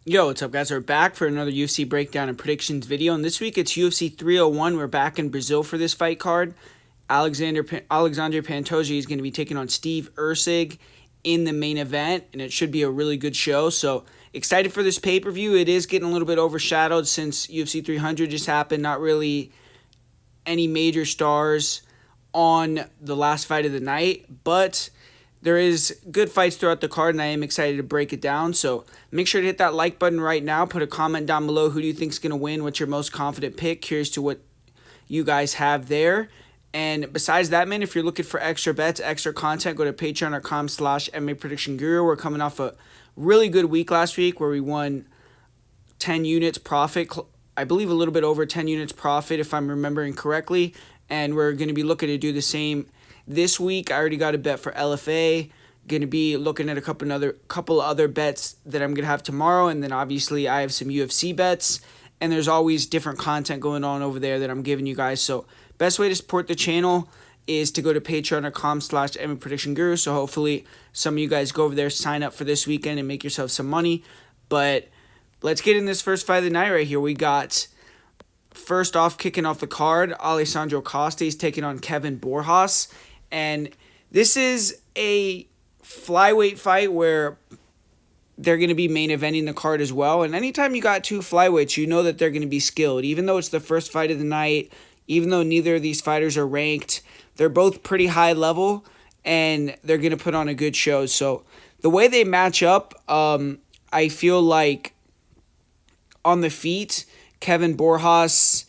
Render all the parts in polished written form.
Yo, what's up, guys? We're back for another UFC breakdown and predictions video, and this week it's UFC 301. We're back in Brazil for this fight card. Alexander Pantoja is going to be taking on Steve Erceg in the main event, and it should be a really good show. So excited for this pay-per-view. It is getting a little bit overshadowed since UFC 300 just happened. Not really any major stars on the last fight of the night, but there is good fights throughout the card, and I am excited to break it down. So make sure to hit that like button right now. Put a comment down below. Who do you think is going to win? What's your most confident pick? Curious to what you guys have there. And besides that, man, if you're looking for extra bets, extra content, go to patreon.com/MMA Prediction Guru. We're coming off a really good week last week where we won 10 units profit. I believe a little bit over 10 units profit, if I'm remembering correctly. And we're going to be looking to do the same this week. I already got a bet for LFA. Going to be looking at a couple other bets that I'm going to have tomorrow. And then obviously I have some UFC bets. And there's always different content going on over there that I'm giving you guys. So best way to support the channel is to go to patreon.com/MMA Prediction Guru. So hopefully some of you guys go over there, sign up for this weekend, and make yourself some money. But let's get in this first fight of the night right here. We got, first off, kicking off the card, Alessandro Costa is taking on Kevin Borjas. And this is a flyweight fight where they're going to be main eventing the card as well. And anytime you got two flyweights, you know that they're going to be skilled. Even though it's the first fight of the night, even though neither of these fighters are ranked, they're both pretty high level, and they're going to put on a good show. So the way they match up, I feel like on the feet, Kevin Borjas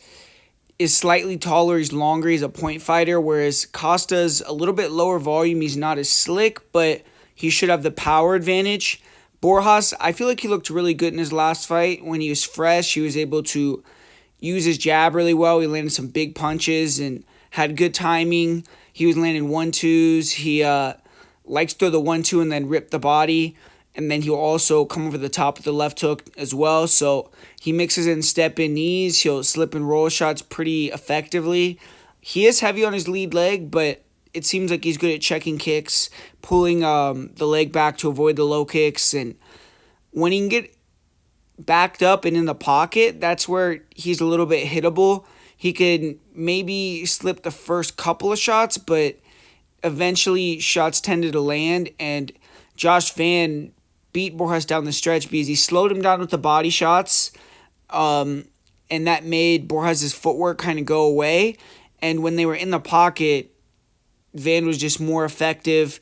is slightly taller, he's longer, he's a point fighter, whereas Costa's a little bit lower volume, he's not as slick, but he should have the power advantage. Borjas, I feel like he looked really good in his last fight. When he was fresh, he was able to use his jab really well. He landed some big punches and had good timing. He was landing 1-2s. He likes to throw the 1-2 and then rip the body. And then he'll also come over the top with the left hook as well. So he mixes in step-in knees. He'll slip and roll shots pretty effectively. He is heavy on his lead leg, but it seems like he's good at checking kicks, pulling the leg back to avoid the low kicks. And when he can get backed up and in the pocket, that's where he's a little bit hittable. He could maybe slip the first couple of shots, but eventually shots tended to land. And Josh Van beat Borjas down the stretch because he slowed him down with the body shots, and that made Borjas' footwork kind of go away. And when they were in the pocket, Van was just more effective.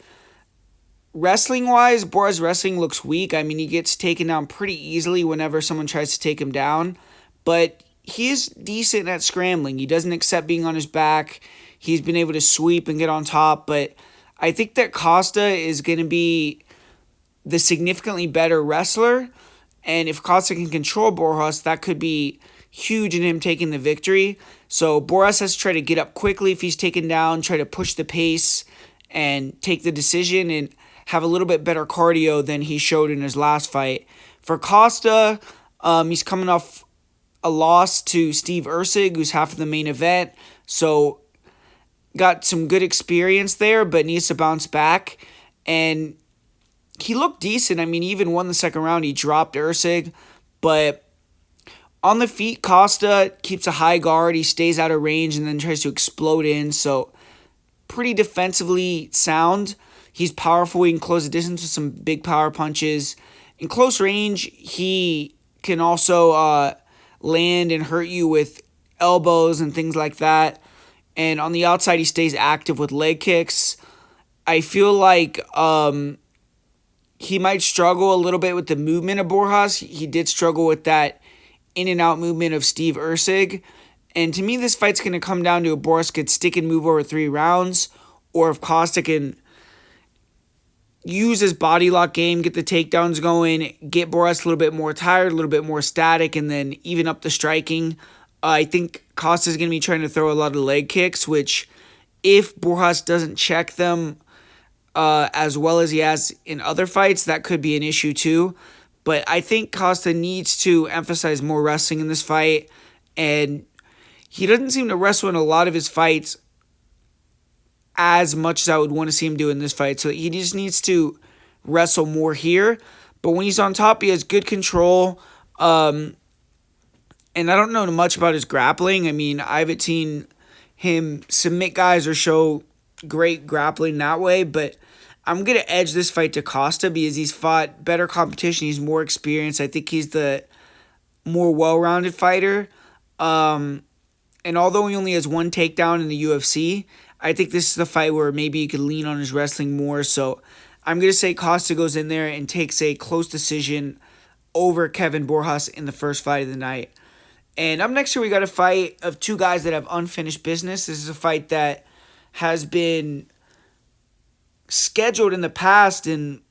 Wrestling-wise, Borjas' wrestling looks weak. I mean, he gets taken down pretty easily whenever someone tries to take him down, but he is decent at scrambling. He doesn't accept being on his back. He's been able to sweep and get on top, but I think that Costa is going to be the significantly better wrestler, and if Costa can control Borjas, that could be huge in him taking the victory. So Borjas has to try to get up quickly if he's taken down, try to push the pace and take the decision and have a little bit better cardio than he showed in his last fight. For Costa, he's coming off a loss to Steve Erceg, who's half of the main event, so got some good experience there, but needs to bounce back. And he looked decent. I mean, he even won the second round. He dropped Erceg. But on the feet, Costa keeps a high guard. He stays out of range and then tries to explode in. So pretty defensively sound. He's powerful. He can close the distance with some big power punches. In close range, he can also land and hurt you with elbows and things like that. And on the outside, he stays active with leg kicks. I feel like he might struggle a little bit with the movement of Borjas. He did struggle with that in and out movement of Steve Erceg. And to me, this fight's going to come down to if Borjas could stick and move over 3 rounds, or if Costa can use his body lock game, get the takedowns going, get Borjas a little bit more tired, a little bit more static, and then even up the striking. I think Costa's going to be trying to throw a lot of leg kicks, which if Borjas doesn't check them as well as he has in other fights, that could be an issue too. But I think Costa needs to emphasize more wrestling in this fight, and he doesn't seem to wrestle in a lot of his fights as much as I would want to see him do in this fight. So he just needs to wrestle more here. But when he's on top, he has good control. And I don't know much about his grappling. I mean, I haven't seen him submit guys or show great grappling that way, but I'm going to edge this fight to Costa because he's fought better competition. He's more experienced. I think he's the more well-rounded fighter. And although he only has one takedown in the UFC, I think this is the fight where maybe he could lean on his wrestling more. So I'm going to say Costa goes in there and takes a close decision over Kevin Borjas in the first fight of the night. And up next here, we got a fight of two guys that have unfinished business. This is a fight that has been scheduled in the past, and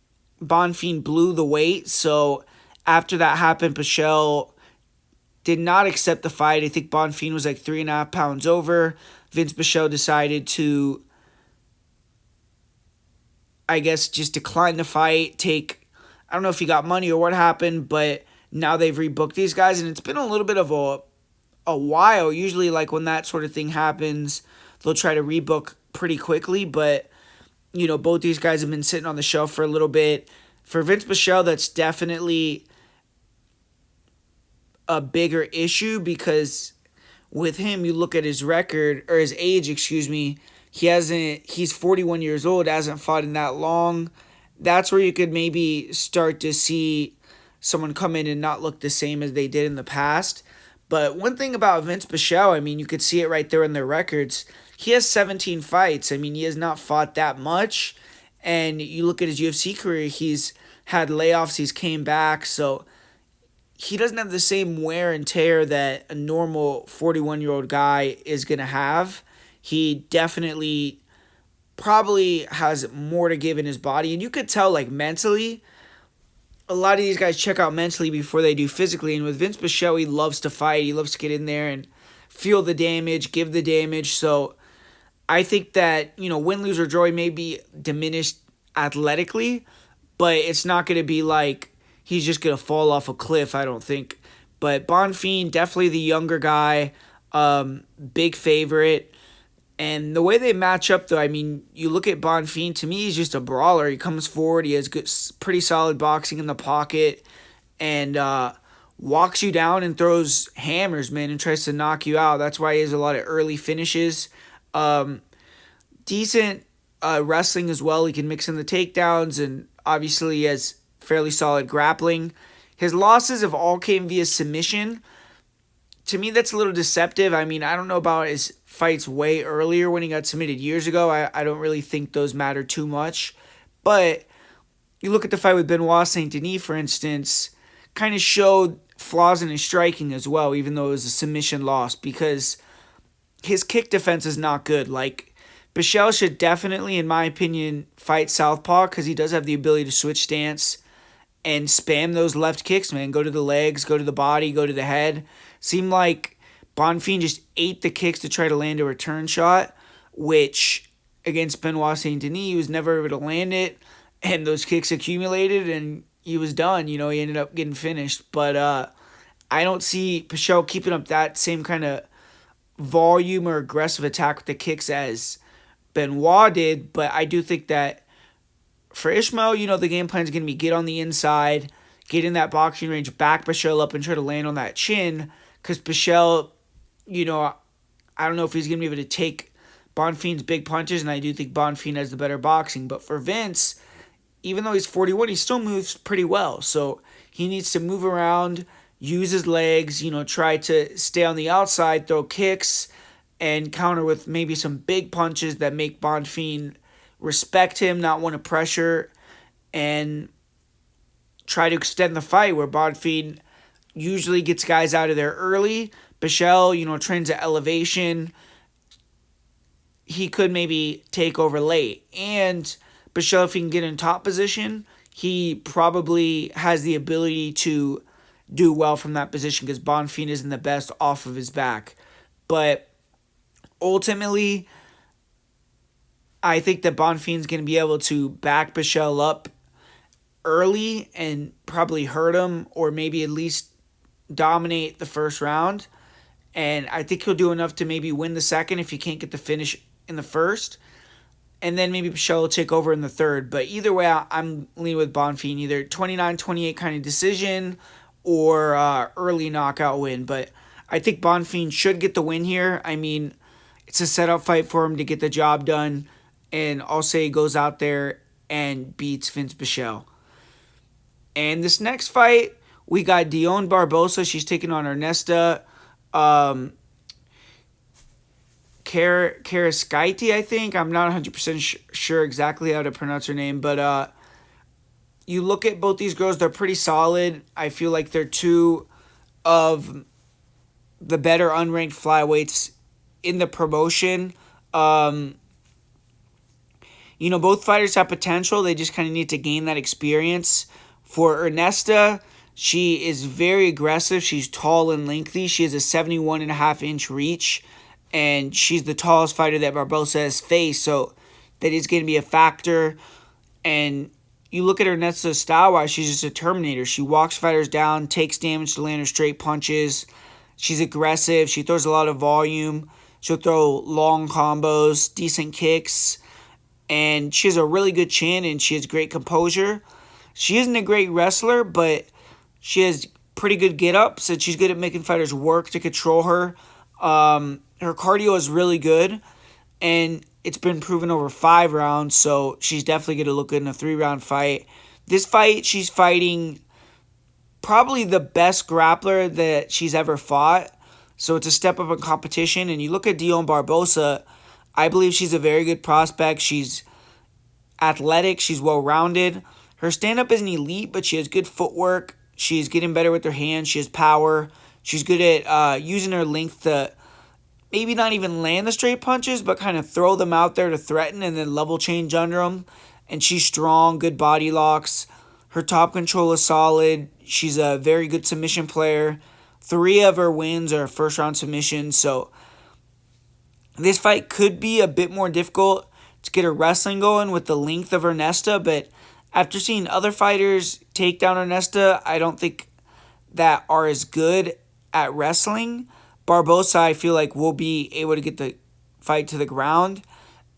Bonfi blew the weight. So after that happened, Pichel did not accept the fight. I think Bonfi was like 3.5 pounds over. Vince Pichel decided to, I guess, just decline the fight. I don't know if he got money or what happened, but now they've rebooked these guys, and it's been a little bit of a while. Usually, like, when that sort of thing happens, they'll try to rebook pretty quickly, but, you know, both these guys have been sitting on the shelf for a little bit. For Vince Pichel, that's definitely a bigger issue because with him, you look at his record, or his age, excuse me, he's 41 years old, hasn't fought in that long. That's where you could maybe start to see someone come in and not look the same as they did in the past. But one thing about Vince Pichel, I mean, you could see it right there in their records. He has 17 fights. I mean, he has not fought that much. And you look at his UFC career, he's had layoffs, he's came back. So he doesn't have the same wear and tear that a normal 41-year-old guy is going to have. He definitely probably has more to give in his body. And you could tell, like, mentally, a lot of these guys check out mentally before they do physically. And with Vince Pichel, he loves to fight. He loves to get in there and feel the damage, give the damage. So I think that, you know, win, lose, or draw, he may be diminished athletically, but it's not going to be like he's just going to fall off a cliff, I don't think. But Bonfi, definitely the younger guy, big favorite. And the way they match up, though, I mean, you look at Bonfi, to me, he's just a brawler. He comes forward, he has good, pretty solid boxing in the pocket, and walks you down and throws hammers, man, and tries to knock you out. That's why he has a lot of early finishes. Decent wrestling as well. He can mix in the takedowns, and obviously he has fairly solid grappling. His losses have all came via submission. To me, that's a little deceptive. I mean, I don't know about his fights way earlier when he got submitted years ago. I don't really think those matter too much. But you look at the fight with Benoit Saint Denis, for instance, kind of showed flaws in his striking as well, even though it was a submission loss, because his kick defense is not good. Like, Pichel should definitely, in my opinion, fight southpaw because he does have the ability to switch stance and spam those left kicks, man. Go to the legs, go to the body, go to the head. Seemed like Bonfi just ate the kicks to try to land a return shot, which against Benoit Saint Denis, he was never able to land it, and those kicks accumulated, and he was done. You know, he ended up getting finished. But I don't see Pichel keeping up that same kind of volume or aggressive attack with the kicks as Benoit did, but I do think that for Ishmael, you know, the game plan is going to be get on the inside, get in that boxing range, back Pichel up, and try to land on that chin. Because Pichel, you know, I don't know if he's going to be able to take Bonfi's big punches, and I do think Bonfi has the better boxing. But for Vince, even though he's 41, he still moves pretty well. So he needs to move around, use his legs, you know, try to stay on the outside, throw kicks, and counter with maybe some big punches that make Bonfi respect him, not want to pressure, and try to extend the fight where Bonfi usually gets guys out of there early. Pichel, you know, trains at elevation. He could maybe take over late. And Pichel, if he can get in top position, he probably has the ability to do well from that position because Bonfi isn't the best off of his back. But ultimately, I think that Bonfi is going to be able to back Pichel up early and probably hurt him or maybe at least dominate the first round. And I think he'll do enough to maybe win the second if he can't get the finish in the first. and then maybe Pichel will take over in the third. But either way, I'm leaning with Bonfi in either 29-28 kind of decision or early knockout win. But I think Bonfim should get the win here. I mean, it's a setup fight for him to get the job done, and I'll say he goes out there and beats Vince Pichel. And this next fight, we got Dion Barbosa. She's taking on Ernesta Karaskaite, I think. I'm not 100% sure exactly how to pronounce her name, but you look at both these girls, they're pretty solid. I feel like they're two of the better unranked flyweights in the promotion. Both fighters have potential. They just kind of need to gain that experience. For Ernesta, she is very aggressive. She's tall and lengthy. She has a 71.5-inch reach, and she's the tallest fighter that Barbosa has faced, so that is going to be a factor. And you look at Ernesta's style-wise, she's just a Terminator. She walks fighters down, takes damage to land her straight punches. She's aggressive. She throws a lot of volume. She'll throw long combos, decent kicks, and she has a really good chin, and she has great composure. She isn't a great wrestler, but she has pretty good get-ups, and she's good at making fighters work to control her. Her cardio is really good, and it's been proven over 5 rounds, so she's definitely going to look good in a 3-round fight. This fight, she's fighting probably the best grappler that she's ever fought, so it's a step up in competition. And you look at Dion Barbosa, I believe she's a very good prospect. She's athletic, she's well-rounded. Her stand-up isn't elite, but she has good footwork. She's getting better with her hands. She has power. She's good at using her length to maybe not even land the straight punches, but kind of throw them out there to threaten and then level change under them. And she's strong, good body locks. Her top control is solid. She's a very good submission player. 3 of her wins are first-round submissions, so this fight could be a bit more difficult to get her wrestling going with the length of Ernesta, but after seeing other fighters take down Ernesta, I don't think that are as good at wrestling. Barbosa, I feel like, will be able to get the fight to the ground,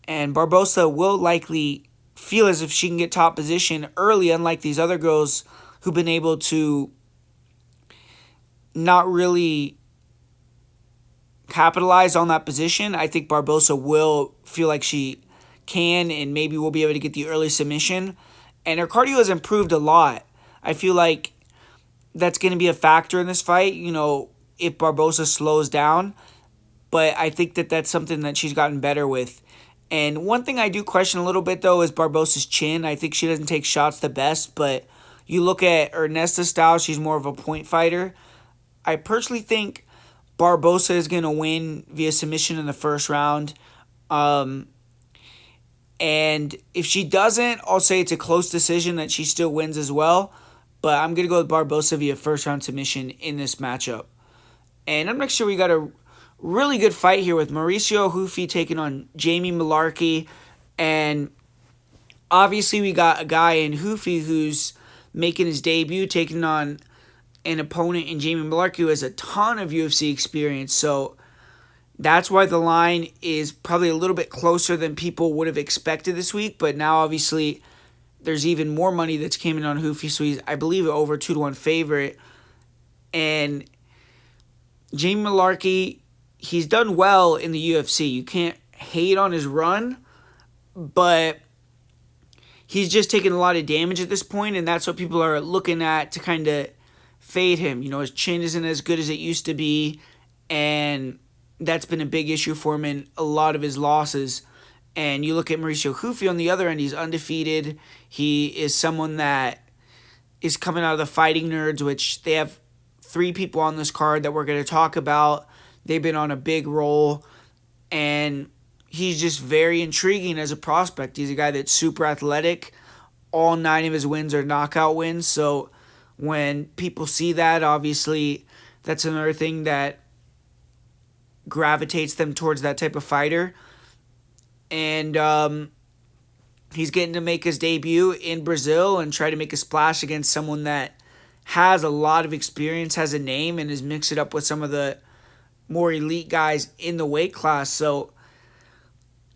and Barbosa will likely feel as if she can get top position early, unlike these other girls who've been able to not really capitalize on that position. I think Barbosa will feel like she can and maybe will be able to get the early submission. And her cardio has improved a lot. I feel like that's going to be a factor in this fight, if Barbosa slows down. But I think that that's something that she's gotten better with. And one thing I do question a little bit, though, is Barbosa's chin. I think she doesn't take shots the best, but you look at Ernesta's style, she's more of a point fighter. I personally think Barbosa is going to win via submission in the first round. And if she doesn't, I'll say it's a close decision that she still wins as well. But I'm going to go with Barbosa via first-round submission in this matchup. And up next sure we got a really good fight here with Mauricio Hufi taking on Jamie Mullarkey. And obviously we got a guy in Hufi who's making his debut, taking on an opponent in Jamie Mullarkey who has a ton of UFC experience. So that's why the line is probably a little bit closer than people would have expected this week. But now, obviously, there's even more money that's came in on Hufi. So he's, I believe, over 2-1 favorite. And Jamie Mullarkey, he's done well in the UFC. You can't hate on his run. But he's just taken a lot of damage at this point. And that's what people are looking at to kind of fade him. His chin isn't as good as it used to be. And that's been a big issue for him in a lot of his losses. And you look at Mauricio Hufi on the other end, he's undefeated. He is someone that is coming out of the Fighting Nerds, which they have 3 people on this card that we're going to talk about. They've been on a big roll, and he's just very intriguing as a prospect. He's a guy that's super athletic. All 9 of his wins are knockout wins, so when people see that, obviously, that's another thing that gravitates them towards that type of fighter. And he's getting to make his debut in Brazil and try to make a splash against someone that has a lot of experience, has a name, and has mixed it up with some of the more elite guys in the weight class. So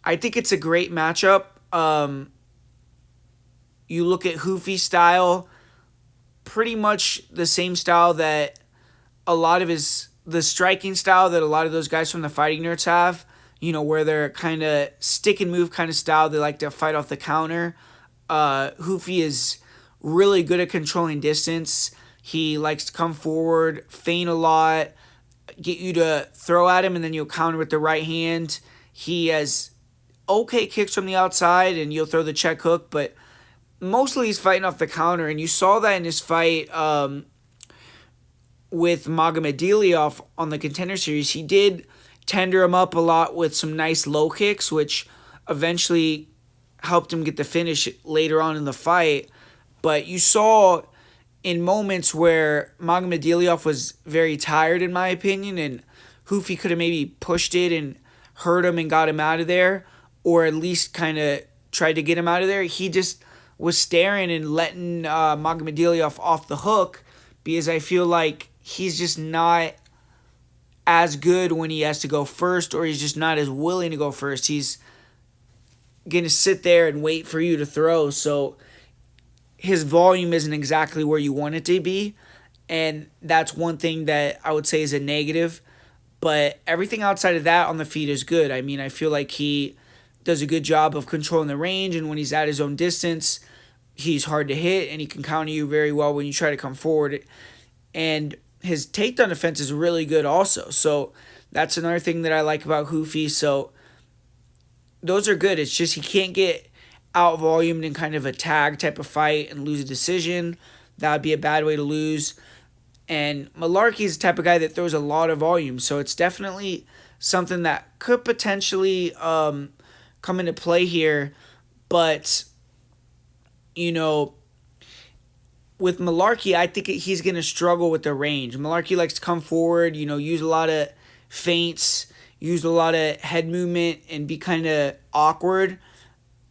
I think it's a great matchup. You look at Hoofy's style, pretty much the same style that a lot of the striking style that a lot of those guys from the Fighting Nerds have, where they're kind of stick and move kind of style. They like to fight off the counter. Hoofy is really good at controlling distance. He likes to come forward, feint a lot, get you to throw at him, and then you'll counter with the right hand. He has okay kicks from the outside, and you'll throw the check hook, but mostly he's fighting off the counter, and you saw that in his fight with Magomedov on the Contender Series. He did tender him up a lot with some nice low kicks, which eventually helped him get the finish later on in the fight. But you saw in moments where Magomedov was very tired, in my opinion, and Hoofy could have maybe pushed it and hurt him and got him out of there, or at least kind of tried to get him out of there. He just was staring and letting Magomedov off the hook, because I feel like he's just not as good when he has to go first, or he's just not as willing to go first. He's going to sit there and wait for you to throw. So his volume isn't exactly where you want it to be. And that's one thing that I would say is a negative. But everything outside of that on the feet is good. I mean, I feel like he does a good job of controlling the range. And when he's at his own distance, he's hard to hit. And he can counter you very well when you try to come forward. And his takedown defense is really good also. So that's another thing that I like about Hoofy. So those are good. It's just he can't get out-volumed in kind of a tag type of fight and lose a decision. That would be a bad way to lose. And Malarkey is the type of guy that throws a lot of volume. So it's definitely something that could potentially come into play here. But, with Malarkey, I think he's going to struggle with the range. Malarkey likes to come forward, use a lot of feints, use a lot of head movement, and be kind of awkward,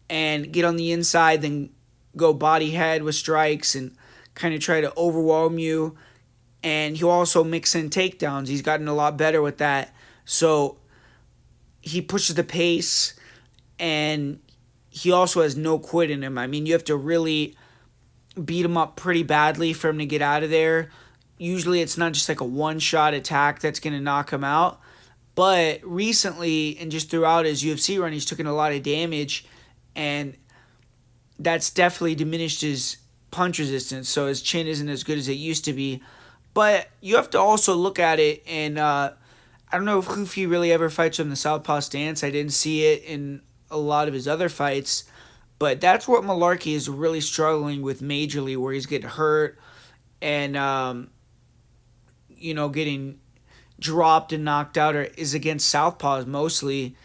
and get on the inside, then go body head with strikes and kind of try to overwhelm you. And he'll also mix in takedowns. He's gotten a lot better with that. So he pushes the pace, and he also has no quit in him. I mean, you have to really beat him up pretty badly for him to get out of there. Usually it's not just like a one-shot attack that's going to knock him out. But recently, and just throughout his UFC run, he's taken a lot of damage, and that's definitely diminished his punch resistance. So his chin isn't as good as it used to be. But you have to also look at it, and I don't know if Hoofy really ever fights from the southpaw stance. I didn't see it in a lot of his other fights. But that's what Malarkey is really struggling with majorly, where he's getting hurt and, getting dropped and knocked out, or is against southpaws mostly.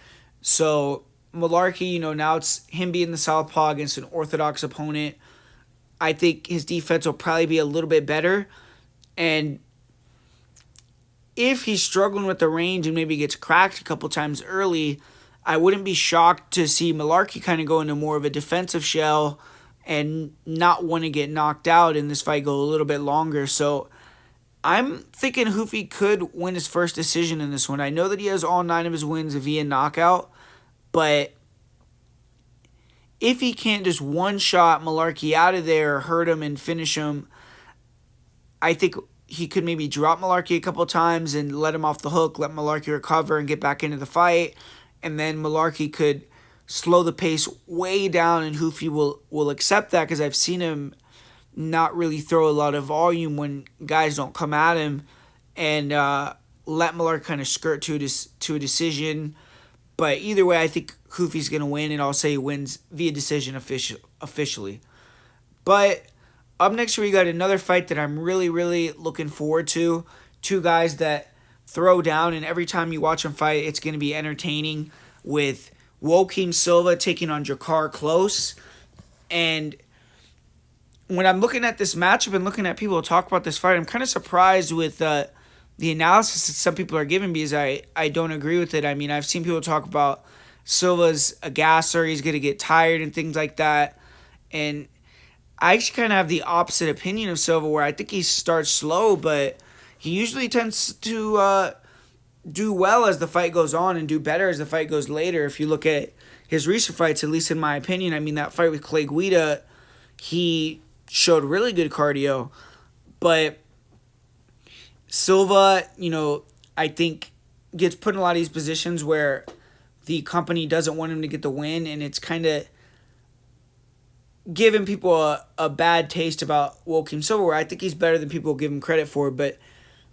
So Malarkey, now it's him being the southpaw against an orthodox opponent. I think his defense will probably be a little bit better. And if he's struggling with the range and maybe gets cracked a couple times early, I wouldn't be shocked to see Malarkey kind of go into more of a defensive shell and not want to get knocked out in this fight, go a little bit longer. So I'm thinking Hoofy could win his first decision in this one. I know that he has all 9 of his wins via knockout, but if he can't just one-shot Malarkey out of there, hurt him and finish him, I think he could maybe drop Malarkey a couple times and let him off the hook, let Malarkey recover and get back into the fight. And then Malarkey could slow the pace way down, and Hoofy will accept that, because I've seen him not really throw a lot of volume when guys don't come at him, and let Malarkey kind of skirt to a decision. But either way, I think Hoofy's going to win, and I'll say he wins via decision officially. But up next, we got another fight that I'm really, really looking forward to. 2 guys that throw down, and every time you watch them fight, it's going to be entertaining, with Joaquim Silva taking on Jakar Close. And when I'm looking at this matchup and looking at people talk about this fight, I'm kind of surprised with the analysis that some people are giving, because I don't agree with it. I mean, I've seen people talk about Silva's a gasser, he's going to get tired and things like that. And I actually kind of have the opposite opinion of Silva, where I think he starts slow, but he usually tends to do well as the fight goes on and do better as the fight goes later. If you look at his recent fights, at least in my opinion. I mean, that fight with Clay Guida, he showed really good cardio. But Silva, I think gets put in a lot of these positions where the company doesn't want him to get the win, and it's kind of giving people a bad taste about Joaquim Silva, where I think he's better than people give him credit for. But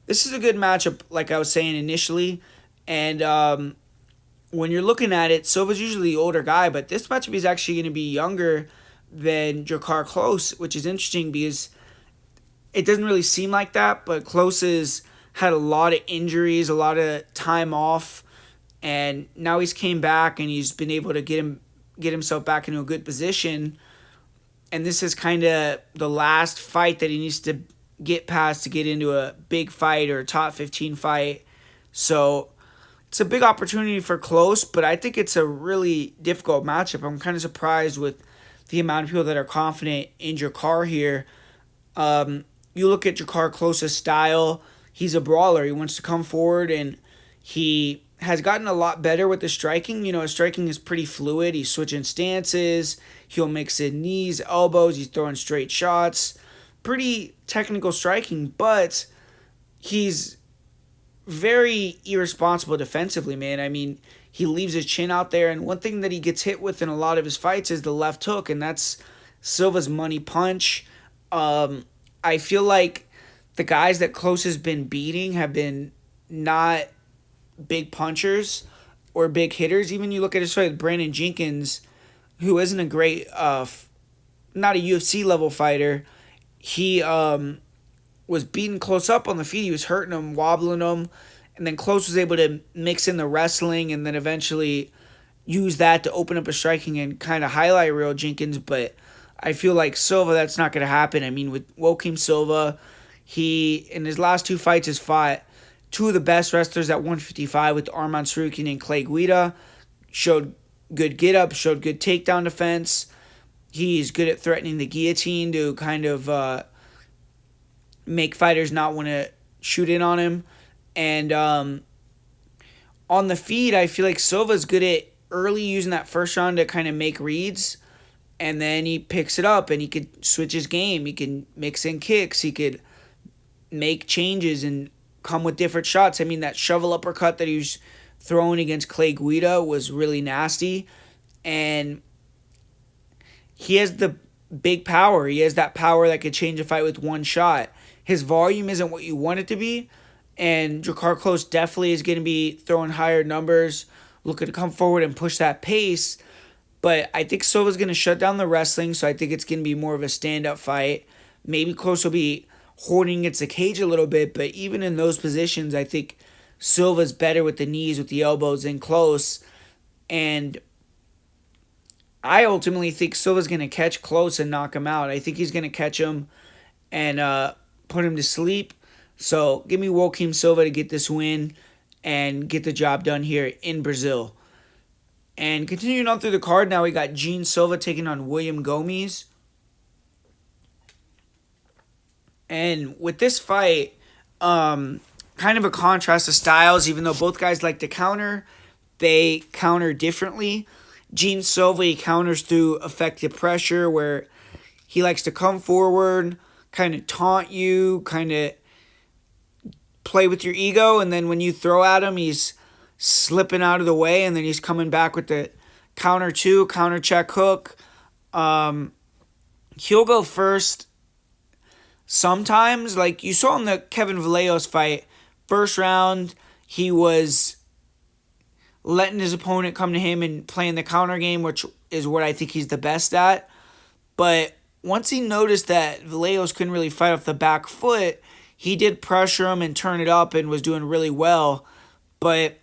this is a good matchup, like I was saying initially. And when you're looking at it, Silva's usually the older guy, but this matchup is actually going to be younger than Jakar Close, which is interesting because it doesn't really seem like that, but Close has had a lot of injuries, a lot of time off, and now he's came back and he's been able to get himself back into a good position. And this is kind of the last fight that he needs to get past to get into a big fight or a top 15 fight. So it's a big opportunity for Close, but I think it's a really difficult matchup. I'm kind of surprised with the amount of people that are confident in Jakar here. You look at Jakar Close's style, he's a brawler. He wants to come forward, and he has gotten a lot better with the striking. His striking is pretty fluid. He's switching stances. He'll mix in knees, elbows. He's throwing straight shots. Pretty technical striking, but he's very irresponsible defensively, man. I mean, he leaves his chin out there, and one thing that he gets hit with in a lot of his fights is the left hook, and that's Silva's money punch. I feel like the guys that Close has been beating have been not big punchers or big hitters. Even you look at his fight with Brandon Jenkins, who isn't a great, not a UFC level fighter. He was beating Close up on the feet. He was hurting him, wobbling him, and then Close was able to mix in the wrestling and then eventually use that to open up a striking and kind of highlight real Jenkins. But I feel like Silva, that's not going to happen. I mean, with Joaquim Silva, he, in his last two fights, has fought two of the best wrestlers at 155 with Arman Tsarukyan and Clay Guida. Showed good get-up, showed good takedown defense. He's good at threatening the guillotine to kind of make fighters not want to shoot in on him. And on the feet, I feel like Silva's good at early using that first round to kind of make reads. And then he picks it up and he could switch his game. He can mix in kicks. He could make changes and come with different shots. I mean, that shovel uppercut that he was throwing against Clay Guida was really nasty. And he has the big power. He has that power that could change a fight with one shot. His volume isn't what you want it to be. And Jakar Close definitely is going to be throwing higher numbers, looking to come forward and push that pace. But I think Silva's going to shut down the wrestling, so I think it's going to be more of a stand-up fight. Maybe Close will be holding against the cage a little bit, but even in those positions, I think Silva's better with the knees, with the elbows, than Close. And I ultimately think Silva's going to catch Close and knock him out. I think he's going to catch him and put him to sleep. So give me Joaquim Silva to get this win and get the job done here in Brazil. And continuing on through the card, now we got Gene Silva taking on William Gomes. And with this fight, kind of a contrast of styles, even though both guys like to counter, they counter differently. Gene Silva, he counters through effective pressure, where he likes to come forward, kind of taunt you, kind of play with your ego, and then when you throw at him, he's slipping out of the way, and then he's coming back with the counter check hook. He'll go first sometimes. Like you saw in the Kevin Vallejos fight, first round, he was letting his opponent come to him and playing the counter game, which is what I think he's the best at. But once he noticed that Vallejos couldn't really fight off the back foot, he did pressure him and turn it up and was doing really well. But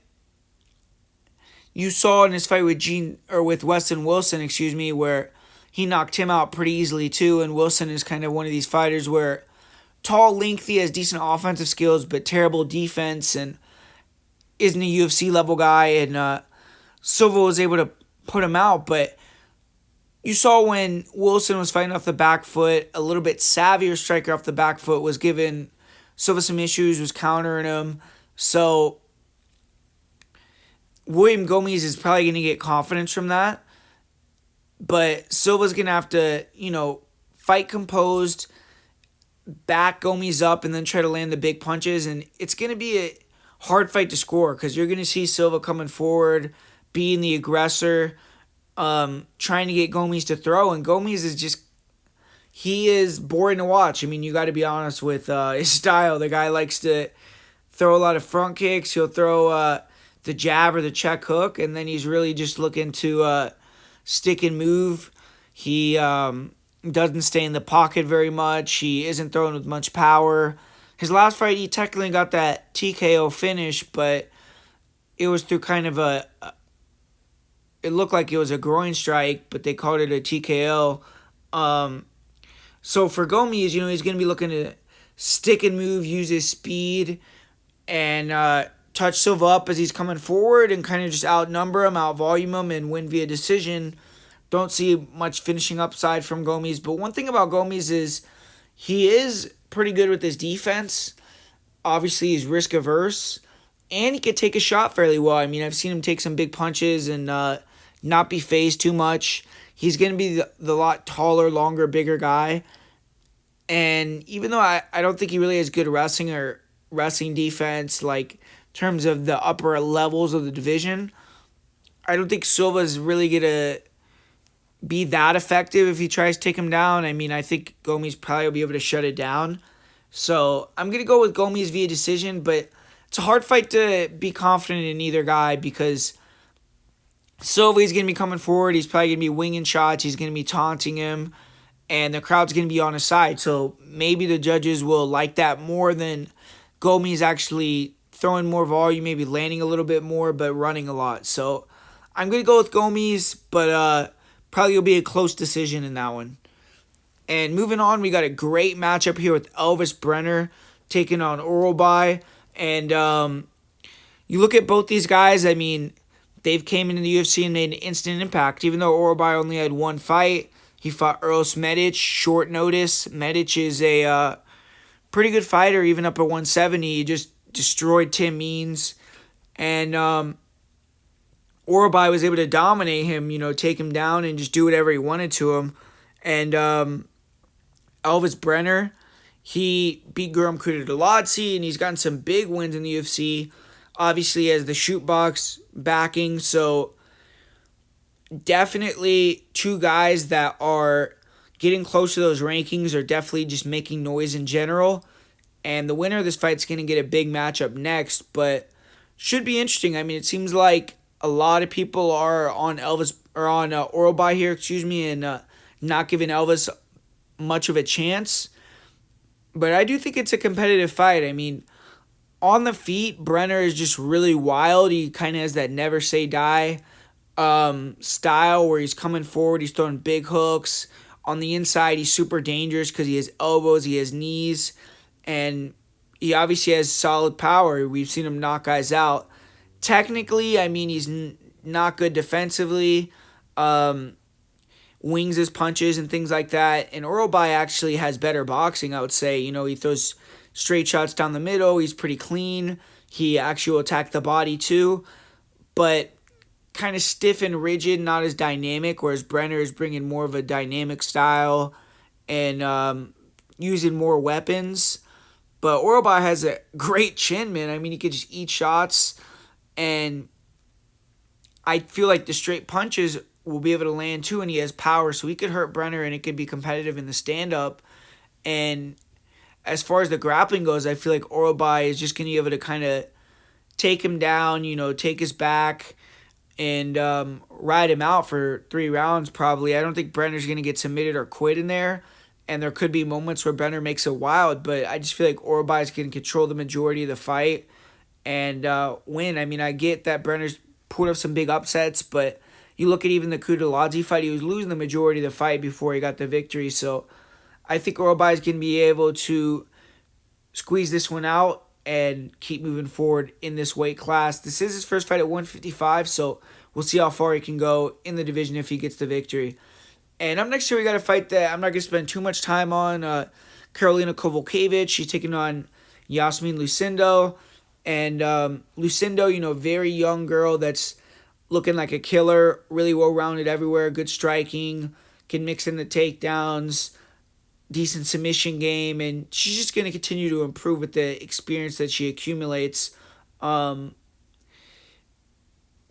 you saw in his fight with Weston Wilson, where he knocked him out pretty easily too. And Wilson is kind of one of these fighters where tall, lengthy, has decent offensive skills, but terrible defense, and isn't a UFC level guy. And Silva was able to put him out. But you saw when Wilson was fighting off the back foot, a little bit savvier striker off the back foot was giving Silva some issues, was countering him. So William Gomes is probably going to get confidence from that. But Silva's going to have to, fight composed, back Gomes up, and then try to land the big punches. And it's going to be a hard fight to score because you're going to see Silva coming forward, being the aggressor, trying to get Gomes to throw. And Gomes is just, he is boring to watch. I mean, you got to be honest with his style. The guy likes to throw a lot of front kicks. He'll throw the jab or the check hook, and then he's really just looking to stick and move. He doesn't stay in the pocket very much. He isn't throwing with much power. His last fight, he technically got that TKO finish, but it was through kind of it looked like it was a groin strike, but they called it a TKO. So for Gomes, he's going to be looking to stick and move, use his speed, and touch Silva up as he's coming forward and kind of just outnumber him, outvolume him, and win via decision. Don't see much finishing upside from Gomes. But one thing about Gomes is he is pretty good with his defense. Obviously, he's risk averse, and he could take a shot fairly well. I mean, I've seen him take some big punches and not be phased too much. He's going to be the lot taller, longer, bigger guy. And even though I don't think he really has good wrestling or wrestling defense, like in terms of the upper levels of the division, I don't think Silva's really going to be that effective if he tries to take him down. I mean, I think Gomes probably will be able to shut it down. So I'm going to go with Gomes via decision, but it's a hard fight to be confident in either guy because Silva is going to be coming forward. He's probably going to be winging shots. He's going to be taunting him, and the crowd's going to be on his side. So maybe the judges will like that more than Gomes actually throwing more volume, maybe landing a little bit more, but running a lot. So I'm going to go with Gomes, but probably will be a close decision in that one. And moving on, we got a great matchup here with Elvis Brenner taking on Orai. And you look at both these guys, I mean, they've came into the UFC and made an instant impact. Even though Orai only had one fight, he fought Eros Medic, short notice. Medic is a pretty good fighter, even up at 170. He just destroyed Tim Means. And Orai was able to dominate him, take him down and just do whatever he wanted to him. And Elvis Brenner, he beat Guram Kudalazzi, and he's gotten some big wins in the UFC. Obviously, he has the shoot box backing, so definitely two guys that are getting close to those rankings are definitely just making noise in general. And the winner of this fight is going to get a big matchup next, but should be interesting. I mean, it seems like a lot of people are on Orai here, and not giving Elvis much of a chance. But I do think it's a competitive fight. I mean, on the feet, Brenner is just really wild. He kind of has that never say die style where he's coming forward, he's throwing big hooks. On the inside, he's super dangerous because he has elbows, he has knees, and he obviously has solid power. We've seen him knock guys out. Technically, I mean, he's not good defensively. Wings his punches and things like that. And Orai actually has better boxing, I would say. He throws straight shots down the middle. He's pretty clean. He actually will attack the body too. But kind of stiff and rigid, not as dynamic, whereas Brenner is bringing more of a dynamic style and using more weapons. But Orai has a great chin, man. I mean, he could just eat shots. And I feel like the straight punches will be able to land too, and he has power, so he could hurt Brenner, and it could be competitive in the stand-up. And as far as the grappling goes, I feel like Orai is just going to be able to kind of take him down, take his back, and ride him out for 3 rounds probably. I don't think Brenner's going to get submitted or quit in there, and there could be moments where Brenner makes it wild, but I just feel like Orai is going to control the majority of the fight and win. I mean, I get that Brenner's pulled up some big upsets, but you look at even the Kudalazzi fight, he was losing the majority of the fight before he got the victory. So I think Orai is going to be able to squeeze this one out and keep moving forward in this weight class. This is his first fight at 155, so we'll see how far he can go in the division if he gets the victory. And up next here, we got a fight that I'm not going to spend too much time on. Carolina Kovalkova, she's taking on Yasmin Lucindo. And Lucindo, very young girl that's looking like a killer, really well-rounded everywhere, good striking, can mix in the takedowns, decent submission game, and she's just going to continue to improve with the experience that she accumulates. Um,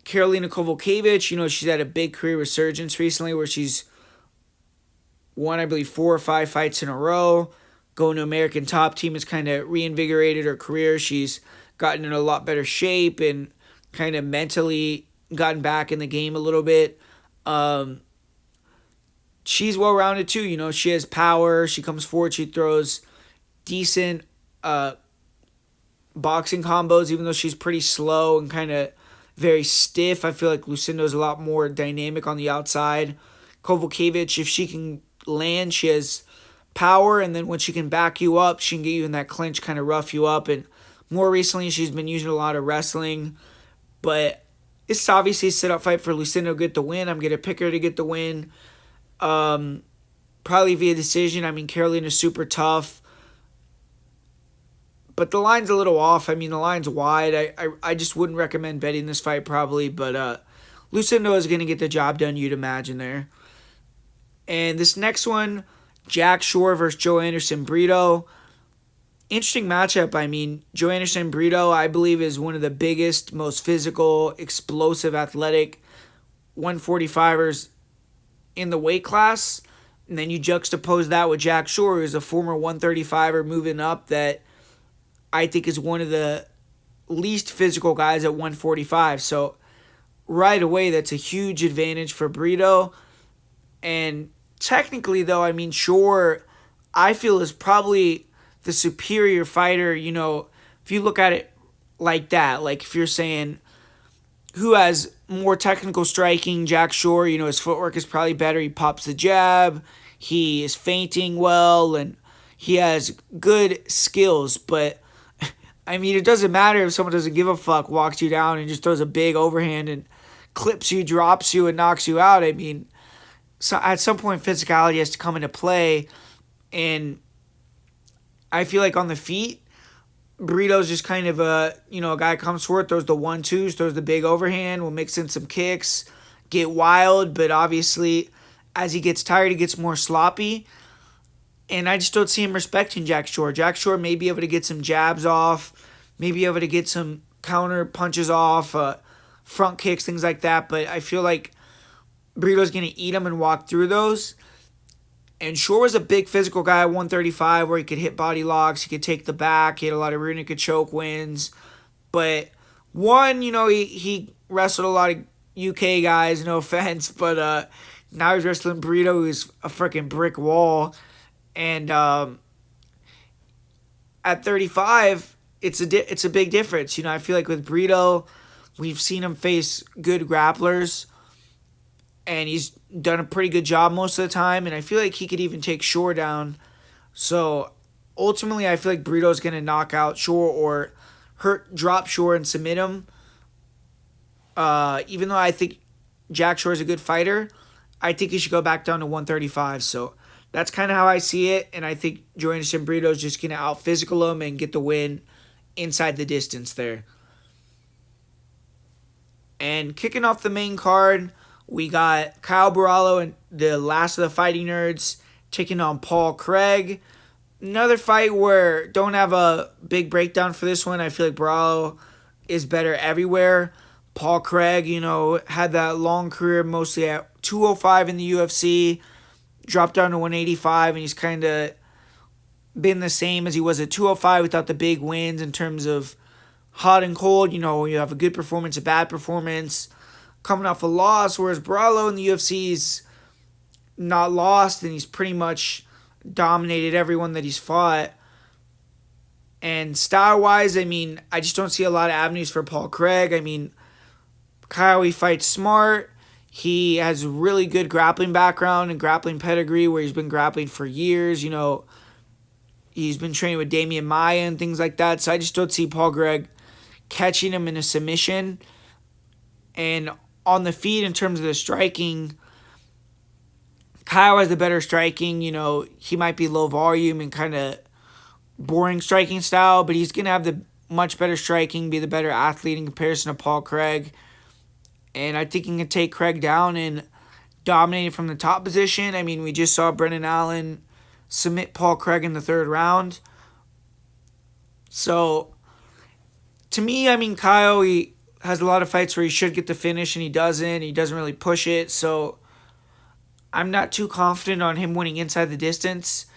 Karolina Kovalkova, she's had a big career resurgence recently where she's won, I believe, 4 or 5 fights in a row. Going to American Top Team has kind of reinvigorated her career. She's gotten in a lot better shape and kind of mentally gotten back in the game a little bit. She's well-rounded too. She has power. She comes forward. She throws decent boxing combos, even though she's pretty slow and kind of very stiff. I feel like Lucinda's a lot more dynamic on the outside. Kovalkova, if she can land, she has power, and then when she can back you up, she can get you in that clinch, kind of rough you up. And more recently, she's been using a lot of wrestling. But it's obviously a sit-up fight for Lucinda to get the win. I'm going to pick her to get the win. Probably via decision. Carolina's super tough. But the line's a little off. The line's wide. I just wouldn't recommend betting this fight probably. But Lucinda is going to get the job done, you'd imagine there. And this next one, Jack Shore versus Joe Anderson Brito. Interesting matchup. Joe Anderson Brito, I believe, is one of the biggest, most physical, explosive, athletic 145ers in the weight class. And then you juxtapose that with Jack Shore, who's a former 135er moving up that I think is one of the least physical guys at 145. So right away, that's a huge advantage for Brito. And technically, though, Shore, I feel, is probably the superior fighter. If you look at it like that, like if you're saying who has more technical striking, Jack Shore, his footwork is probably better. He pops the jab. He is feinting well, and he has good skills. But, it doesn't matter if someone doesn't give a fuck, walks you down and just throws a big overhand and clips you, drops you, and knocks you out. So at some point, physicality has to come into play. And I feel like on the feet, Burrito's just kind of a guy comes forward, throws the 1-2s, throws the big overhand, will mix in some kicks, get wild, but obviously as he gets tired, he gets more sloppy. And I just don't see him respecting Jack Shore. Jack Shore may be able to get some jabs off, may be able to get some counter punches off, front kicks, things like that, but I feel like Burrito's going to eat him and walk through those. And Shore was a big physical guy at 135 where he could hit body locks, he could take the back, he had a lot of rear naked choke wins. But he wrestled a lot of UK guys, no offense, but now he's wrestling Burrito, who's a freaking brick wall. And at 35, it's a big difference. I feel like with Burrito, we've seen him face good grapplers, and he's done a pretty good job most of the time, and I feel like he could even take Shore down. So ultimately, I feel like Burrito's going to knock out Shore or drop Shore and submit him. Even though I think Jack Shore is a good fighter, I think he should go back down to 135. So that's kind of how I see it, and I think Joe Anderson Brito is just going to out-physical him and get the win inside the distance there. And kicking off the main card, we got Kyle Barallo and the last of the Fighting Nerds taking on Paul Craig. Another fight where don't have a big breakdown for this one. I feel like Barallo is better everywhere. Paul Craig, had that long career mostly at 205 in the UFC, dropped down to 185, and he's kind of been the same as he was at 205 without the big wins in terms of hot and cold. You have a good performance, a bad performance, coming off a loss, whereas Barallo in the UFC is not lost, and he's pretty much dominated everyone that he's fought. And style-wise, I just don't see a lot of avenues for Paul Craig. Kyle, he fights smart. He has a really good grappling background and grappling pedigree where he's been grappling for years. He's been training with Damian Maia and things like that. So I just don't see Paul Craig catching him in a submission. And on the feet, in terms of the striking, Kyle has the better striking. He might be low volume and kind of boring striking style, but he's going to have the much better striking, be the better athlete in comparison to Paul Craig. And I think he can take Craig down and dominate it from the top position. I mean, we just saw Brendan Allen submit Paul Craig in the third round. So, to me, I mean, Kyle, he has a lot of fights where he should get the finish and he doesn't. He doesn't really push it. So, I'm not too confident on him winning inside the distance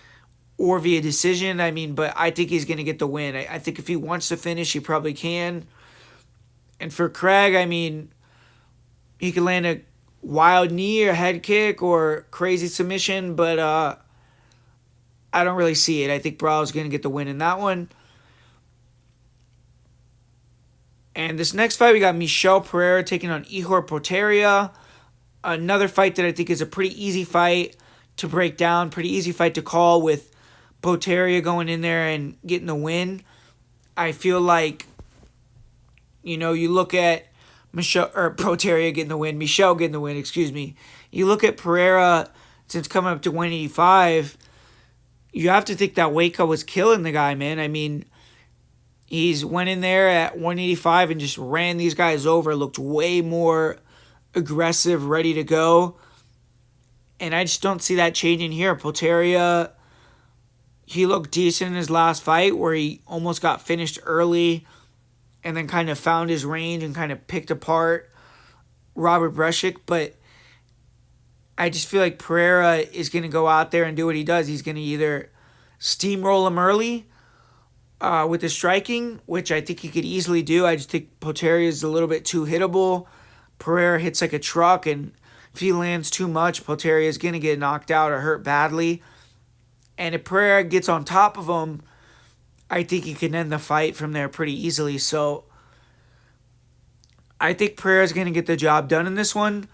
or via decision. I mean, but I think he's going to get the win. I think if he wants to finish, he probably can. And for Craig, I mean, he could land a wild knee or head kick or crazy submission, but I don't really see it. I think Brawl's going to get the win in that one. And this next fight, we got Michel Pereira taking on Ihor Potieria. Another fight that I think is a pretty easy fight to break down, pretty easy fight to call with Potieria going in there and getting the win. I feel like, you look at Potieria getting the win, Michel getting the win, excuse me. You look at Pereira, since coming up to 185, you have to think that weight cut was killing the guy, man. I mean, he's went in there at 185 and just ran these guys over, looked way more aggressive, ready to go. And I just don't see that changing here. Potieria, he looked decent in his last fight where he almost got finished early and then kind of found his range and kind of picked apart Robert Breshik. But I just feel like Pereira is going to go out there and do what he does. He's going to either steamroll him early with his striking, which I think he could easily do. I just think Potieria is a little bit too hittable. Pereira hits like a truck, and if he lands too much, Potieria is going to get knocked out or hurt badly. And if Pereira gets on top of him, I think he can end the fight from there pretty easily. So I think Pereira is going to get the job done in this one.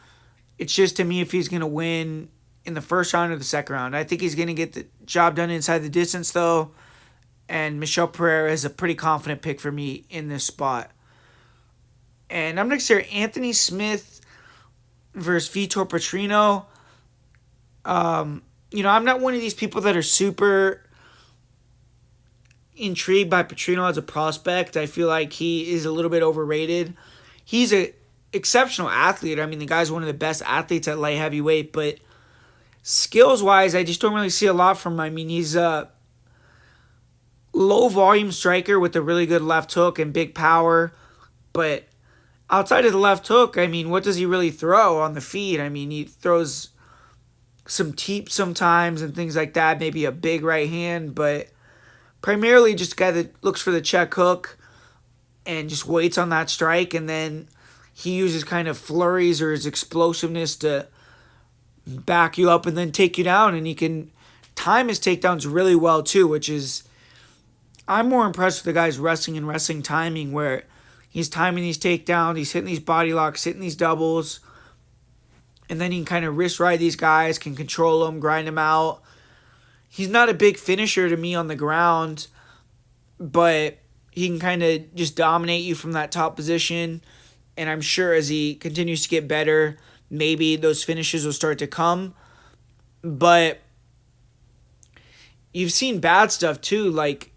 It's just to me if he's going to win in the first round or the second round. I think he's going to get the job done inside the distance, though. And Michel Pereira is a pretty confident pick for me in this spot. And I'm next here, Anthony Smith versus Vitor Petrino. I'm not one of these people that are super intrigued by Petrino as a prospect. I feel like he is a little bit overrated. He's an exceptional athlete. I mean, the guy's one of the best athletes at light heavyweight, but skills-wise, I just don't really see a lot from him. I mean, he's a low-volume striker with a really good left hook and big power, but outside of the left hook, I mean, what does he really throw on the feet? I mean, he throws some teep sometimes and things like that, maybe a big right hand, but primarily just a guy that looks for the check hook and just waits on that strike, and then he uses kind of flurries or his explosiveness to back you up and then take you down, and he can time his takedowns really well too, which is, I'm more impressed with the guy's wrestling timing, where he's timing these takedowns, he's hitting these body locks, hitting these doubles, and then he can kind of wrist ride these guys, can control them, grind them out. He's not a big finisher to me on the ground, but he can kind of just dominate you from that top position. And I'm sure as he continues to get better, maybe those finishes will start to come. But you've seen bad stuff too, like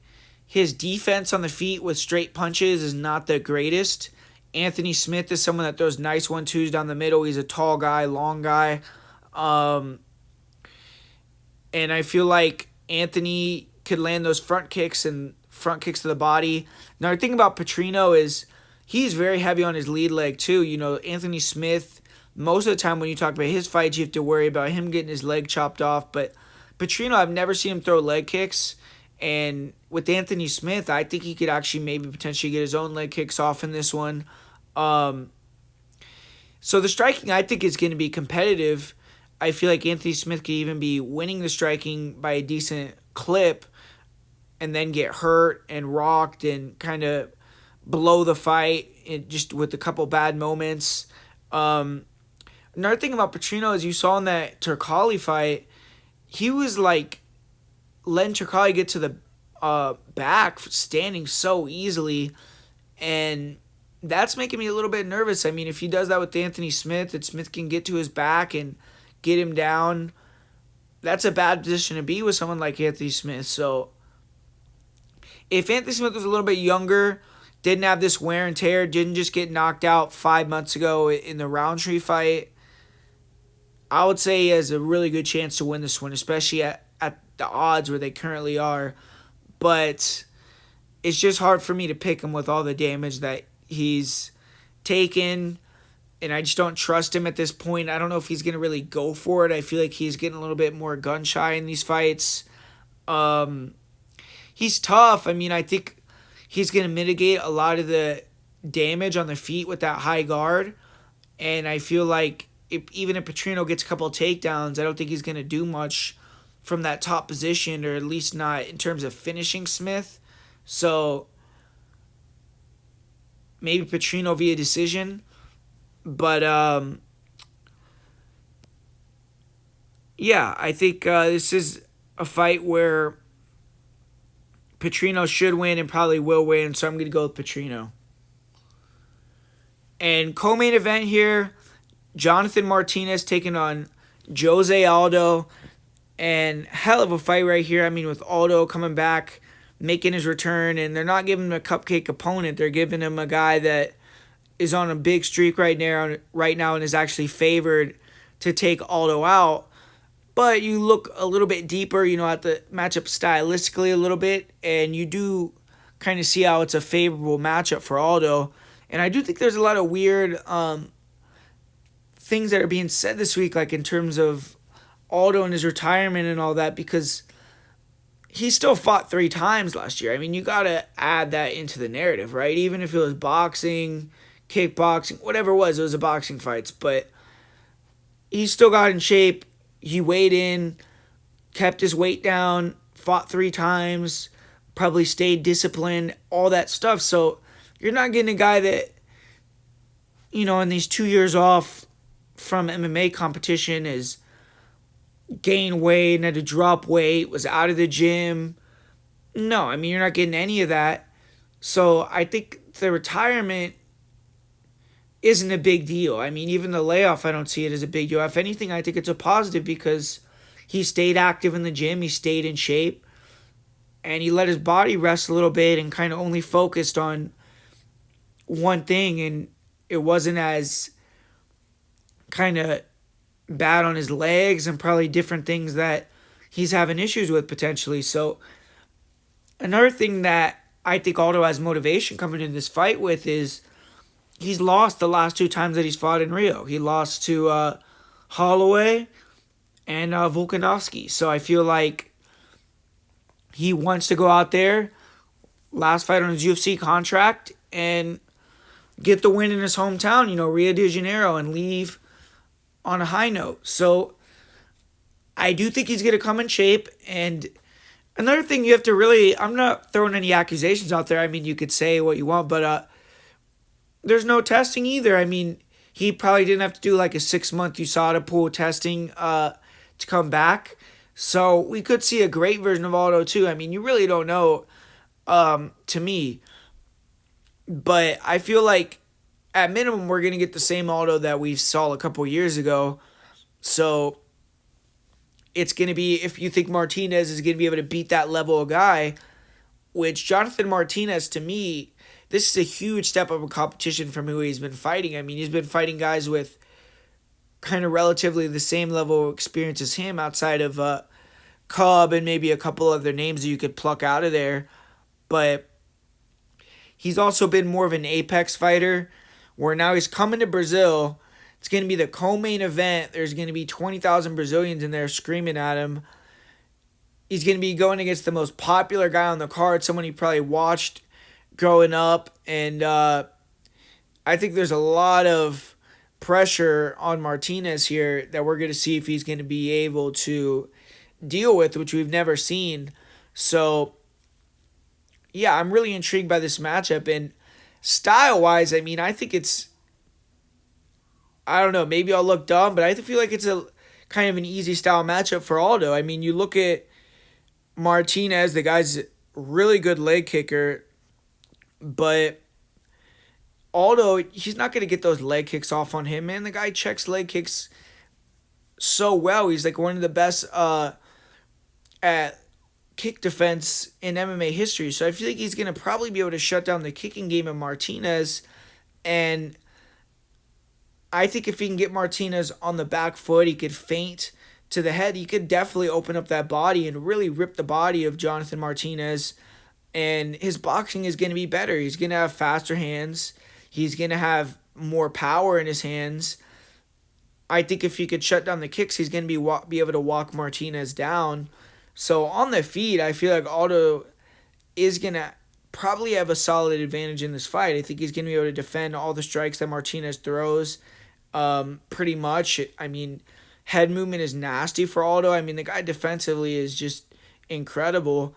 his defense on the feet with straight punches is not the greatest. Anthony Smith is someone that throws nice 1-2s down the middle. He's a tall guy, long guy. And I feel like Anthony could land those front kicks to the body. Another thing about Petrino is he's very heavy on his lead leg too. Anthony Smith, most of the time when you talk about his fights, you have to worry about him getting his leg chopped off. But Petrino, I've never seen him throw leg kicks. And with Anthony Smith, I think he could actually maybe potentially get his own leg kicks off in this one. So the striking, I think, is going to be competitive. I feel like Anthony Smith could even be winning the striking by a decent clip and then get hurt and rocked and kind of blow the fight just with a couple bad moments. Another thing about Petrino is you saw in that Turkali fight, he was like letting Turkali get to the back standing so easily, and that's making me a little bit nervous. I mean, if he does that with Anthony Smith, that Smith can get to his back and get him down, that's a bad position to be with someone like Anthony Smith. So if Anthony Smith was a little bit younger didn't have this wear and tear, didn't just get knocked out 5 months ago in the Roundtree fight, I would say he has a really good chance to win this one, especially at the odds where they currently are. But it's just hard for me to pick him with all the damage that he's taken, and I just don't trust him at this point. I don't know if he's going to really go for it. I feel like he's getting a little bit more gun shy in these fights. He's tough. I mean, I think he's going to mitigate a lot of the damage on the feet with that high guard, and I feel like even if Petrino gets a couple of takedowns, I don't think he's going to do much from that top position, or at least not in terms of finishing Smith. So maybe Petrino via decision. But yeah, I think this is a fight where Petrino should win and probably will win, so I'm going to go with Petrino. And co-main event here, Jonathan Martinez taking on Jose Aldo. And hell of a fight right here. I mean, with Aldo coming back, making his return, and they're not giving him a cupcake opponent. They're giving him a guy that is on a big streak right now and is actually favored to take Aldo out. But you look a little bit deeper, at the matchup stylistically a little bit, and you do kind of see how it's a favorable matchup for Aldo. And I do think there's a lot of weird things that are being said this week, like in terms of Aldo and his retirement and all that, because he still fought 3 times last year. I mean, you got to add that into the narrative, right? Even if it was boxing, kickboxing, whatever it was a boxing fights. But he still got in shape. He weighed in, kept his weight down, fought 3 times, probably stayed disciplined, all that stuff. So you're not getting a guy that, in these 2 years off from MMA competition is gained weight and had to drop weight, was out of the gym. No, I mean, you're not getting any of that. So I think the retirement isn't a big deal. I mean, even the layoff, I don't see it as a big deal. If anything, I think it's a positive because he stayed active in the gym, he stayed in shape, and he let his body rest a little bit and kind of only focused on one thing, and it wasn't as kind of bad on his legs and probably different things that he's having issues with potentially. So another thing that I think Aldo has motivation coming into this fight with is he's lost the last 2 times that he's fought in Rio. He lost to Holloway and Volkanovski. So I feel like he wants to go out there, last fight on his UFC contract, and get the win in his hometown, Rio de Janeiro, and leave on a high note. So I do think he's going to come in shape. And another thing you have to really, I'm not throwing any accusations out there. I mean, you could say what you want, but there's no testing either. I mean, he probably didn't have to do like a 6-month USADA pool testing to come back. So we could see a great version of Aldo too. I mean, you really don't know to me. But I feel like at minimum, we're going to get the same Aldo that we saw a couple years ago. So it's going to be, if you think Martinez is going to be able to beat that level of guy, which Jonathan Martinez, to me, this is a huge step up in competition from who he's been fighting. I mean, he's been fighting guys with kind of relatively the same level of experience as him outside of Cub and maybe a couple other names that you could pluck out of there. But he's also been more of an apex fighter, where now he's coming to Brazil. It's going to be the co-main event. There's going to be 20,000 Brazilians in there screaming at him. He's going to be going against the most popular guy on the card, someone he probably watched growing up. And I think there's a lot of pressure on Martinez here that we're going to see if he's going to be able to deal with, which we've never seen. So, yeah, I'm really intrigued by this matchup. And style-wise, I mean, I think it's, I don't know, maybe I'll look dumb, but I feel like it's a kind of an easy style matchup for Aldo. I mean, you look at Martinez, the guy's a really good leg kicker, but Aldo, he's not going to get those leg kicks off on him, man. The guy checks leg kicks so well. He's like one of the best at kick defense in MMA history. So I feel like he's going to probably be able to shut down the kicking game of Martinez. And I think if he can get Martinez on the back foot, he could feint to the head. He could definitely open up that body and really rip the body of Jonathan Martinez. And his boxing is going to be better. He's going to have faster hands. He's going to have more power in his hands. I think if he could shut down the kicks, he's going to be able to walk Martinez down. So on the feet, I feel like Aldo is going to probably have a solid advantage in this fight. I think he's going to be able to defend all the strikes that Martinez throws pretty much. I mean, head movement is nasty for Aldo. I mean, the guy defensively is just incredible.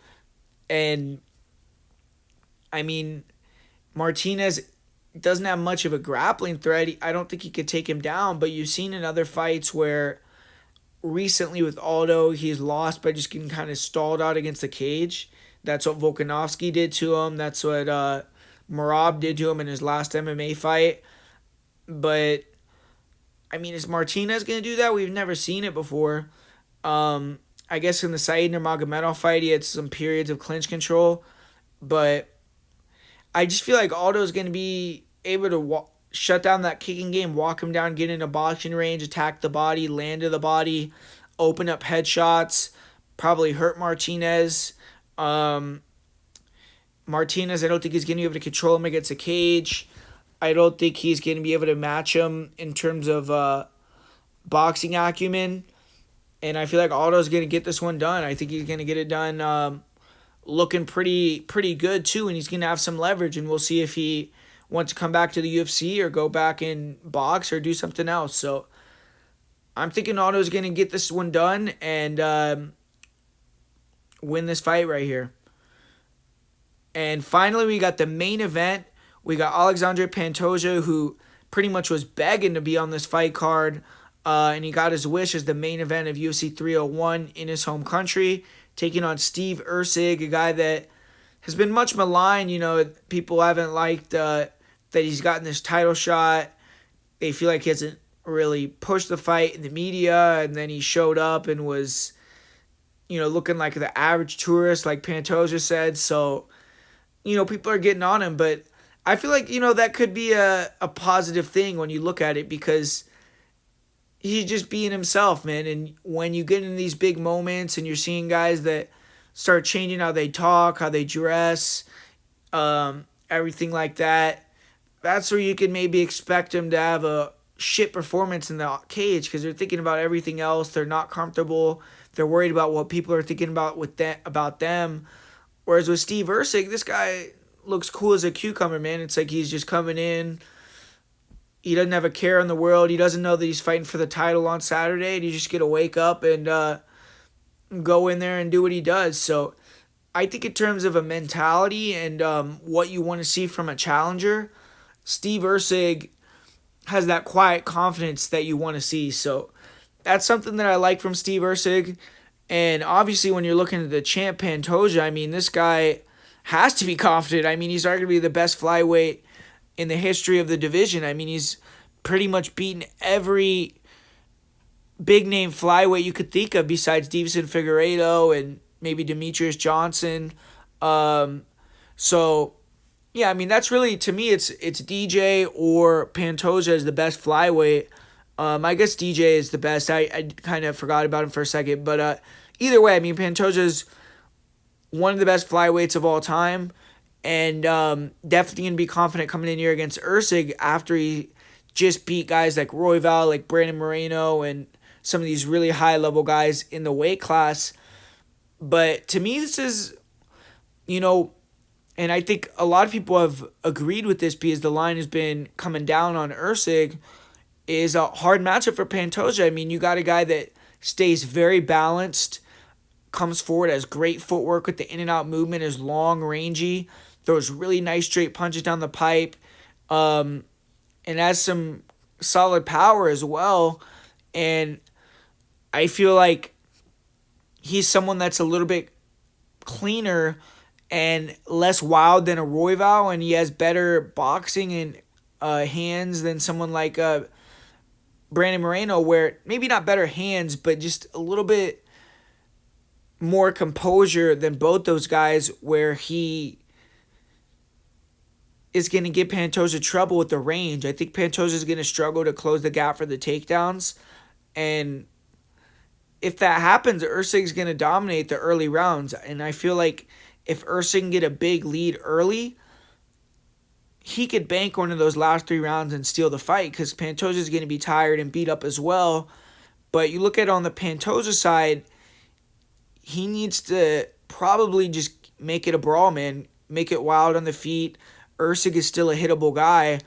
And, I mean, Martinez doesn't have much of a grappling threat. I don't think he could take him down, but you've seen in other fights where recently with Aldo, he's lost by just getting kind of stalled out against the cage. That's what Volkanovski did to him. That's what Merab did to him in his last MMA fight. But, I mean, is Martinez going to do that? We've never seen it before. I guess in the Said Nurmagomedov fight, he had some periods of clinch control. But I just feel like Aldo's going to be able to shut down that kicking game, walk him down, get in a boxing range, attack the body, land to the body, open up headshots, probably hurt Martinez. Martinez, I don't think he's going to be able to control him against a cage. I don't think he's going to be able to match him in terms of boxing acumen. And I feel like Aldo's going to get this one done. I think he's going to get it done looking pretty good too, and he's going to have some leverage, and we'll see if he wants to come back to the UFC or go back and box or do something else. So I'm thinking Aldo's going to get this one done and win this fight right here. And finally, we got the main event. We got Alexandre Pantoja, who pretty much was begging to be on this fight card, and he got his wish as the main event of UFC 301 in his home country, taking on Steve Erceg, a guy that has been much maligned. You know, people haven't liked that he's gotten this title shot. They feel like he hasn't really pushed the fight in the media, and then he showed up and was, you know, looking like the average tourist, like Pantoja said. So, you know, people are getting on him, but I feel like, you know, that could be a positive thing when you look at it, because he's just being himself, man. And when you get in these big moments and you're seeing guys that start changing how they talk, how they dress, everything like that, that's where you can maybe expect them to have a shit performance in the cage, because they're thinking about everything else. They're not comfortable. They're worried about what people are thinking about them. Whereas with Steve Erceg, this guy looks cool as a cucumber, man. It's like he's just coming in. He doesn't have a care in the world. He doesn't know that he's fighting for the title on Saturday. And you just get to wake up and go in there and do what he does. So I think in terms of a mentality and what you want to see from a challenger, Steve Erceg has that quiet confidence that you want to see. So that's something that I like from Steve Erceg. And obviously when you're looking at the champ Pantoja, I mean, this guy has to be confident. I mean, he's arguably the best flyweight in the history of the division. I mean, he's pretty much beaten every big name flyweight you could think of besides Davison Figueiredo and maybe Demetrius Johnson. So yeah, I mean, that's really, to me, it's DJ or Pantoja is the best flyweight. I guess DJ is the best. I kind of forgot about him for a second, but either way, I mean, Pantoja's one of the best flyweights of all time. And definitely going to be confident coming in here against Erceg after he just beat guys like Royval, like Brandon Moreno, and some of these really high-level guys in the weight class. But to me, this is, you know, and I think a lot of people have agreed with this because the line has been coming down on Erceg, is a hard matchup for Pantoja. I mean, you got a guy that stays very balanced, comes forward, has great footwork with the in-and-out movement, is long, rangy, throws really nice straight punches down the pipe, and has some solid power as well. And I feel like he's someone that's a little bit cleaner and less wild than a Royval, and he has better boxing and hands than someone like Brandon Moreno, where maybe not better hands, but just a little bit more composure than both those guys, where he is going to give Pantoja trouble with the range. I think Pantoja is going to struggle to close the gap for the takedowns. And if that happens, Erceg's going to dominate the early rounds. And I feel like if Erceg can get a big lead early, he could bank one of those last 3 rounds and steal the fight, because Pantoja is going to be tired and beat up as well. But you look at it on the Pantoja side, he needs to probably just make it a brawl, man. Make it wild on the feet. Erceg is still a hittable guy.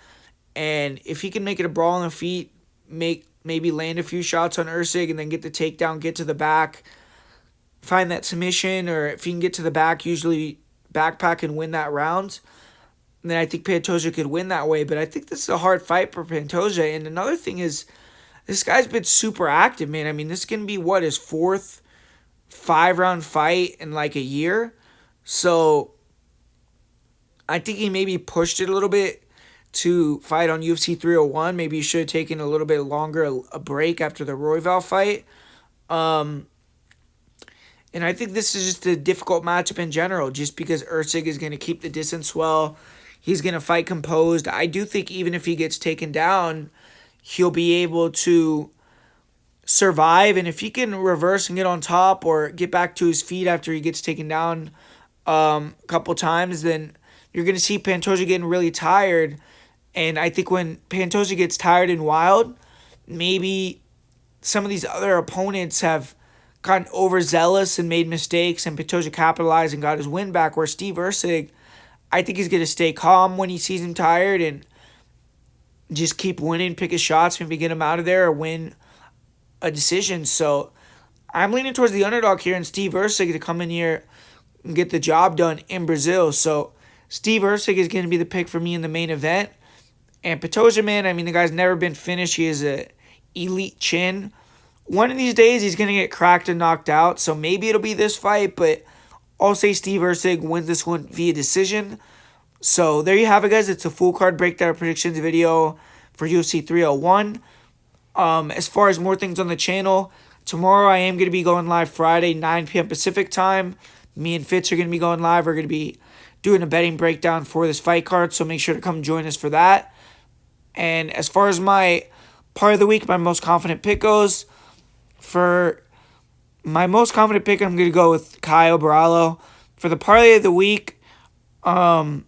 And if he can make it a brawl on the feet, maybe land a few shots on Erceg and then get the takedown, get to the back, find that submission, or if he can get to the back, usually backpack and win that round, then I think Pantoja could win that way. But I think this is a hard fight for Pantoja. And another thing is, this guy's been super active, man. I mean, this can be, his 4th 5-round fight in like a year. So I think he maybe pushed it a little bit to fight on UFC 301. Maybe he should have taken a little bit longer a break after the Royval fight. And I think this is just a difficult matchup in general, just because Erceg is going to keep the distance well. He's going to fight composed. I do think even if he gets taken down, he'll be able to survive. And if he can reverse and get on top or get back to his feet after he gets taken down a couple times, then you're going to see Pantoja getting really tired. And I think when Pantoja gets tired and wild, maybe some of these other opponents have gotten overzealous and made mistakes, and Pantoja capitalized and got his win back, where Steve Erceg, I think he's going to stay calm when he sees him tired and just keep winning, pick his shots, maybe get him out of there or win a decision. So I'm leaning towards the underdog here and Steve Erceg to come in here and get the job done in Brazil. So Steve Erceg is going to be the pick for me in the main event. And Pantoja, man, I mean, the guy's never been finished. He has an elite chin. One of these days, he's going to get cracked and knocked out. So maybe it'll be this fight, but I'll say Steve Erceg wins this one via decision. So there you have it, guys. It's a full card breakdown predictions video for UFC 301. As far as more things on the channel, tomorrow I am going to be going live Friday, 9 p.m. Pacific time. Me and Fitz are going to be going live. We're going to be doing a betting breakdown for this fight card, so make sure to come join us for that. And as far as my part of the week, my most confident pick goes, for my most confident pick, I'm going to go with Caio Borralho. For the parlay of the week, I'll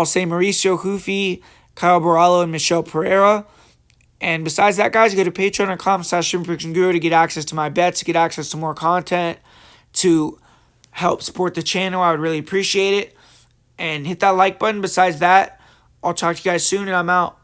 say Mauricio Hufi, Caio Borralho, and Michelle Pereira. And besides that, guys, go to patreon.com/StreamPredictionGuru to get access to my bets, to get access to more content, to help support the channel. I would really appreciate it. And hit that like button. Besides that, I'll talk to you guys soon, and I'm out.